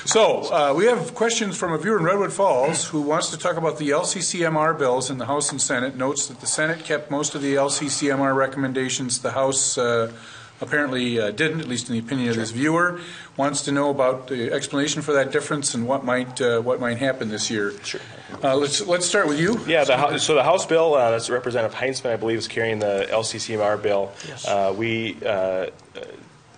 So we have questions from a viewer in Redwood Falls who wants to talk about the LCCMR bills in the House and Senate. Notes that the Senate kept most of the LCCMR recommendations. The House apparently didn't, at least in the opinion of this viewer. Wants to know about the explanation for that difference and what might happen this year. Sure. Let's start with you. Yeah. So the House bill, that's Representative Heinzman, I believe, is carrying the LCCMR bill. Yes. We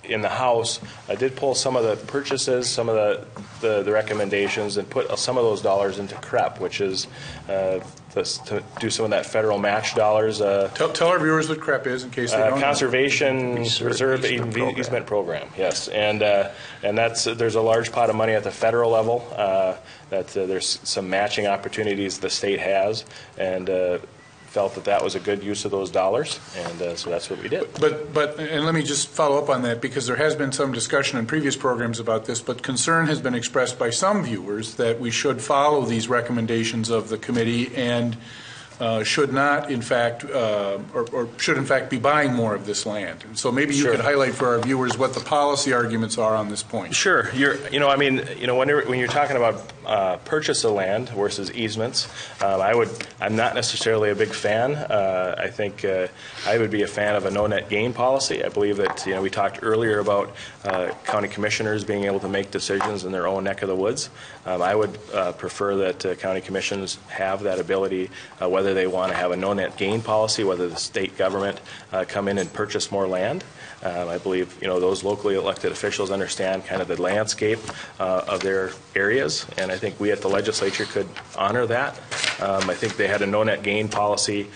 in the House did pull some of the purchases, some of the recommendations, and put some of those dollars into CREP, which is to do some of that federal match dollars. Tell our viewers what CREP is in case they don't know. Conservation Reserve Easement Program. Yes, and there's a large pot of money at the federal level that there's some matching opportunities the state has, and felt that was a good use of those dollars, and so that's what we did. But and let me just follow up on that, because there has been some discussion in previous programs about this, but concern has been expressed by some viewers that we should follow these recommendations of the committee and should not, in fact, or should in fact be buying more of this land. And so maybe you could highlight for our viewers what the policy arguments are on this point. Sure. When you're talking about purchase of land versus easements, I'm not necessarily a big fan. I think I would be a fan of a no net gain policy. I believe that we talked earlier about county commissioners being able to make decisions in their own neck of the woods. I would prefer that county commissions have that ability, whether they want to have a no net gain policy, whether the state government come in and purchase more land. I believe those locally elected officials understand kind of the landscape of their areas, and I think we at the legislature could honor that. I think they had a no net gain policy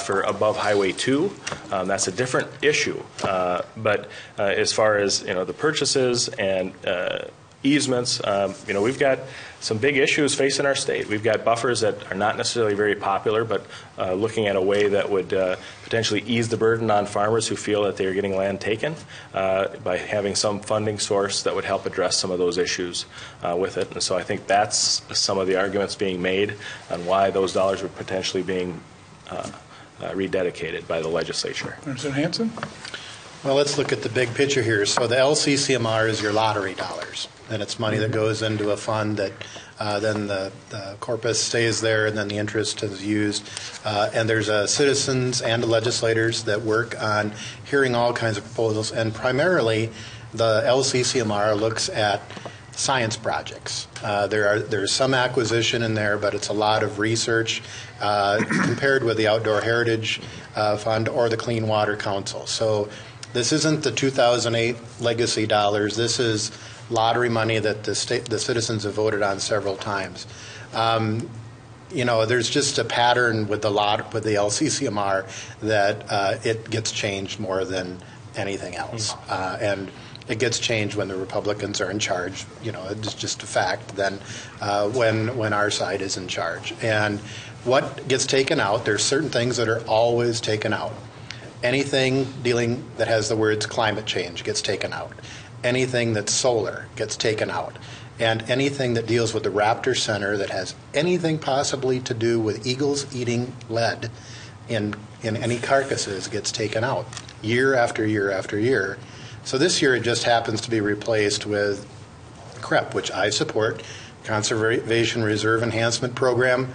for above Highway 2. That's a different issue, but as far as the purchases and easements, we've got some big issues facing our state. We've got buffers that are not necessarily very popular, but looking at a way that would potentially ease the burden on farmers who feel that they're getting land taken by having some funding source that would help address some of those issues with it. And so I think that's some of the arguments being made on why those dollars were potentially being rededicated by the legislature. Representative Hansen? Well, let's look at the big picture here. So the LCCMR is your lottery dollars, and it's money that goes into a fund that then the corpus stays there, and then the interest is used. And there's citizens and the legislators that work on hearing all kinds of proposals, and primarily the LCCMR looks at science projects. There's some acquisition in there, but it's a lot of research compared with the Outdoor Heritage Fund or the Clean Water Council. So this isn't the 2008 legacy dollars. This is lottery money that the citizens have voted on several times. There's just a pattern with the LCCMR that it gets changed more than anything else, and it gets changed when the Republicans are in charge. It's just a fact. Then when our side is in charge, and what gets taken out, there's certain things that are always taken out. Anything dealing that has the words climate change gets taken out. Anything that's solar gets taken out. And anything that deals with the Raptor Center that has anything possibly to do with eagles eating lead in any carcasses gets taken out year after year after year. So this year it just happens to be replaced with CREP, which I support, Conservation Reserve Enhancement Program,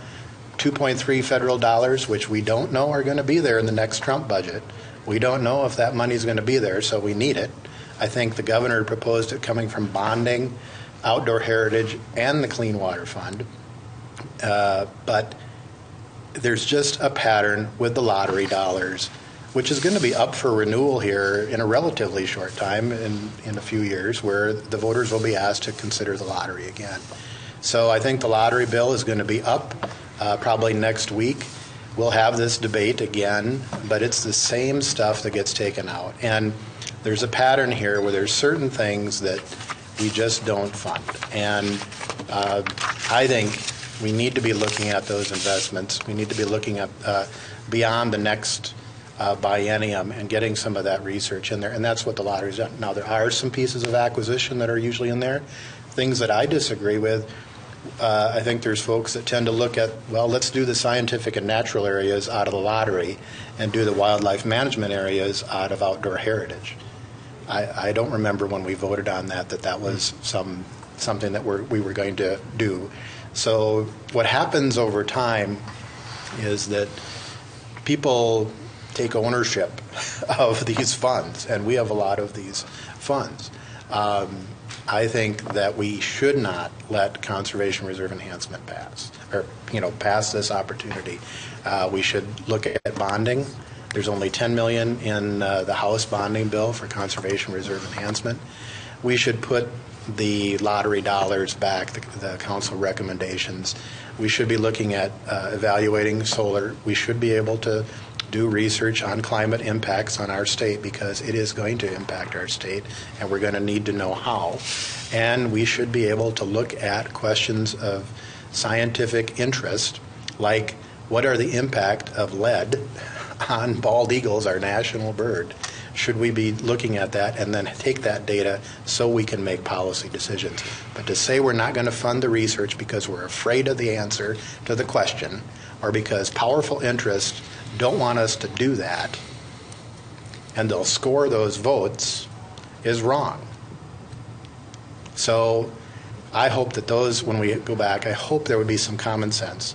2.3 federal dollars, which we don't know are going to be there in the next Trump budget. We don't know if that money is going to be there, so we need it. I think the governor proposed it coming from bonding, outdoor heritage, and the Clean Water Fund. But there's just a pattern with the lottery dollars, which is going to be up for renewal here in a relatively short time, in a few years, where the voters will be asked to consider the lottery again. So I think the lottery bill is going to be up probably next week. We'll have this debate again, but it's the same stuff that gets taken out. And there's a pattern here where there's certain things that we just don't fund. And I think we need to be looking at those investments. We need to be looking at beyond the next biennium and getting some of that research in there. And that's what the lottery's done. Now, there are some pieces of acquisition that are usually in there, things that I disagree with. I think there's folks that tend to look at, well, let's do the scientific and natural areas out of the lottery and do the wildlife management areas out of outdoor heritage. I don't remember when we voted on that was some something that we were going to do. So what happens over time is that people take ownership of these funds, and we have a lot of these funds. I think that we should not let conservation reserve enhancement pass, or pass this opportunity. We should look at bonding. There's only $10 million in the House bonding bill for conservation reserve enhancement. We should put the lottery dollars back, the council recommendations. We should be looking at evaluating solar. We should be able to do research on climate impacts on our state, because it is going to impact our state, and we're going to need to know how. And we should be able to look at questions of scientific interest, like what are the impact of lead on bald eagles, our national bird? Should we be looking at that and then take that data so we can make policy decisions? But to say we're not going to fund the research because we're afraid of the answer to the question, or because powerful interests don't want us to do that, and they'll score those votes, is wrong. So I hope that those, when we go back, I hope there would be some common sense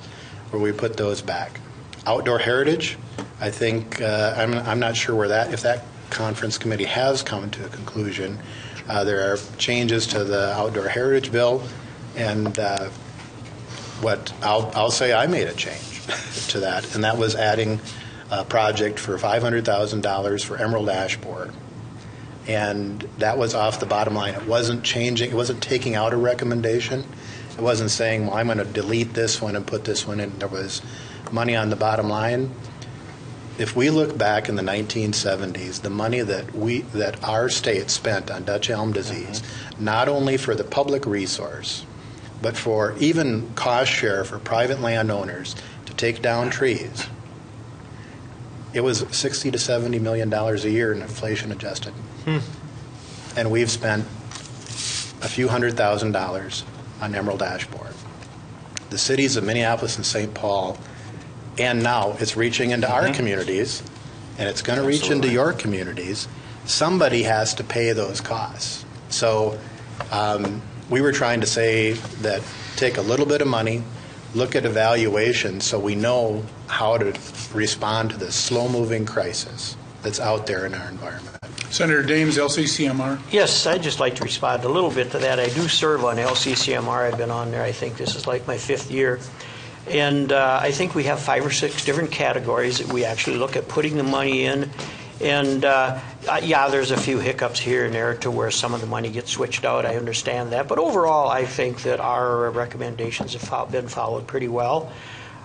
where we put those back. Outdoor heritage, I think, I'm not sure where if that conference committee has come to a conclusion. There are changes to the outdoor heritage bill, and I'll say I made a change to that, and that was adding a project for $500,000 for Emerald Ash Borer. And that was off the bottom line. It wasn't changing, it wasn't taking out a recommendation. It wasn't saying, well, I'm going to delete this one and put this one in. There was money on the bottom line. If we look back in the 1970s, the money that our state spent on Dutch elm disease, not only for the public resource, but for even cost share for private landowners to take down trees, it was $60 to $70 million a year in inflation adjusted. And we've spent a few $100,000 on Emerald Ash Borer. The cities of Minneapolis and St. Paul, and now it's reaching into our communities, and it's going to reach into your communities. Somebody has to pay those costs. So we were trying to say that take a little bit of money, look at evaluation so we know how to respond to this slow-moving crisis that's out there in our environment. Senator Dames, LCCMR. Yes, I'd just like to respond a little bit to that. I do serve on LCCMR. I've been on there, I think this is like my 5th year. And I think we have 5 or 6 different categories that we actually look at putting the money in. And yeah, there's a few hiccups here and there to where some of the money gets switched out. I understand that. But overall, I think that our recommendations have been followed pretty well.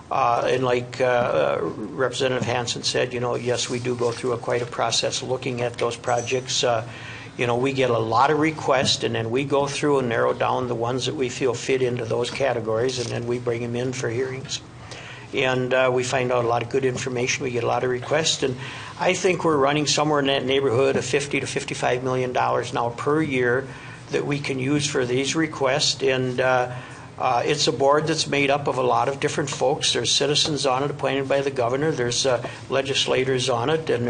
And like Representative Hansen said, yes, we do go through quite a process looking at those projects. We get a lot of requests, and then we go through and narrow down the ones that we feel fit into those categories, and then we bring them in for hearings. And we find out a lot of good information. We get a lot of requests, and I think we're running somewhere in that neighborhood of $50 to $55 million now per year that we can use for these requests. And it's a board that's made up of a lot of different folks. There's citizens on it appointed by the governor. There's legislators on it, and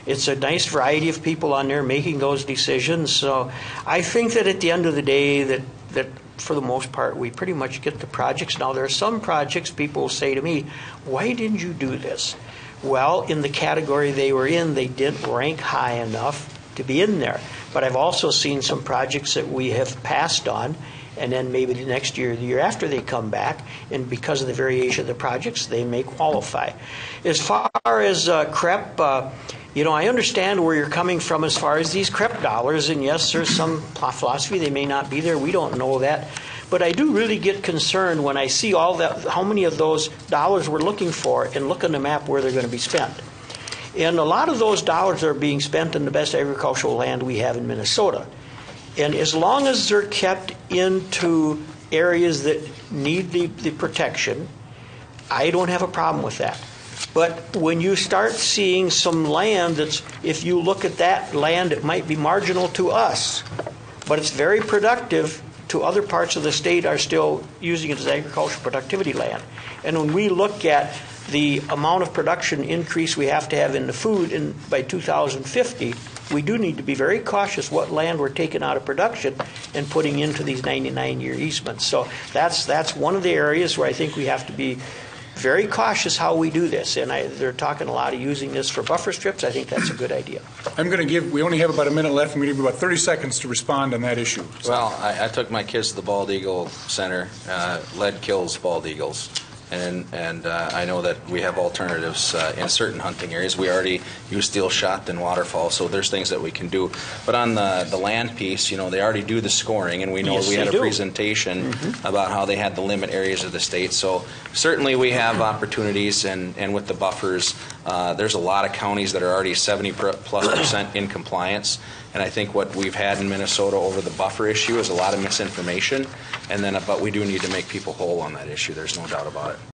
it's a nice variety of people on there making those decisions. So I think that at the end of the day that for the most part we pretty much get the projects. Now there are some projects people will say to me, why didn't you do this? Well, in the category they were in, they didn't rank high enough to be in there. But I've also seen some projects that we have passed on, and then maybe the next year, the year after, they come back, and because of the variation of the projects, they may qualify. As far as CREP, I understand where you're coming from as far as these CREP dollars, and yes, there's some philosophy, they may not be there, we don't know that. But I do really get concerned when I see all that, how many of those dollars we're looking for, and look on the map where they're going to be spent. And a lot of those dollars are being spent in the best agricultural land we have in Minnesota. And as long as they're kept into areas that need the protection, I don't have a problem with that. But when you start seeing some land that's, if you look at that land, it might be marginal to us, but it's very productive to other parts of the state are still using it as agricultural productivity land. And when we look at the amount of production increase we have to have in the food by 2050, we do need to be very cautious what land we're taking out of production and putting into these 99-year easements. So that's one of the areas where I think we have to be very cautious how we do this. And they're talking a lot of using this for buffer strips. I think that's a good idea. We only have about a minute left. I'm going to give you about 30 seconds to respond on that issue. Well, I took my kids to the Bald Eagle Center. Lead kills bald eagles. And I know that we have alternatives in certain hunting areas. We already use steel shot and waterfall, so there's things that we can do. But on the land piece, they already do the scoring, and we know we had a presentation about how they had the limit areas of the state. So certainly we have opportunities, and with the buffers, there's a lot of counties that are already 70+% in compliance. And I think what we've had in Minnesota over the buffer issue is a lot of misinformation. But we do need to make people whole on that issue. There's no doubt about it.